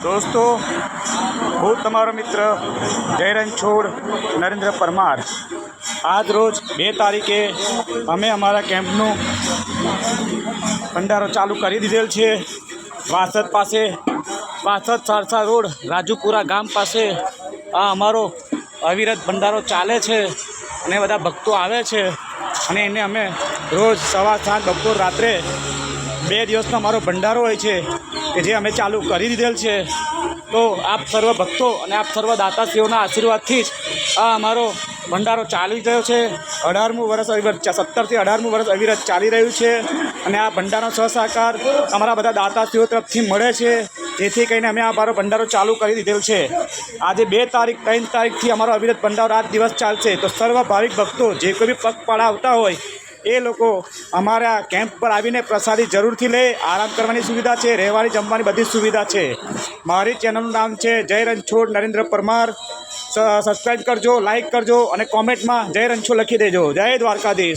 दोस्तों હું તમારો મિત્ર જય રણછોડ નરેન્દ્ર પરમાર। આજ રોજ 2 તારીખે અમે અમારા કેમ્પનું ભંડારો ચાલુ કરી દીધેલ છે। વાસદ પાસે વાસદ સારસા રોડ રાજુપુરા ગામ પાસે આ અમારો અવિરત ભંડારો ચાલે છે અને બધા ભક્તો આવે છે અને એને અમે રોજ સવાર સાંજ બપોર રાત્રે 2 દિવસનો અમારો ભંડારો હોય છે કે જે અમે ચાલુ કરી દીધેલ છે। તો આપ સર્વ ભક્તો અને આપ સર્વ દાતાશ્રીઓના આશીર્વાદથી જ આ અમારો ભંડારો ચાલી રહ્યો છે। 18મું વર્ષ અવિરત 17થી 18મું વર્ષ અવિરત ચાલી રહ્યું છે અને આ ભંડારાનો સહસહકાર અમારા બધા દાતાશ્રીઓ તરફથી મળે છે, જેથી કરીને અમે આ અમારો ભંડારો ચાલુ કરી દીધેલ છે। આજે 2 તારીખ 3 તારીખથી અમારો અવિરત ભંડારો રાત દિવસ ચાલશે। તો સર્વ ભાવિક ભક્તો જે કોઈ બી પગપાળા આવતા હોય એ લોકો અમારા કેમ્પ પર આવીને પ્રસાદી જરૂરથી લે। આરામ કરવાની સુવિધા છે, રહેવાની જમવાની બધી જ સુવિધા છે। મારી ચેનલનું નામ છે જય રણછોડ નરેન્દ્ર પરમાર। સબસ્ક્રાઈબ કરજો, લાઈક કરજો અને કોમેન્ટમાં જય રણછોડ લખી દેજો। જય દ્વારકાધીશ।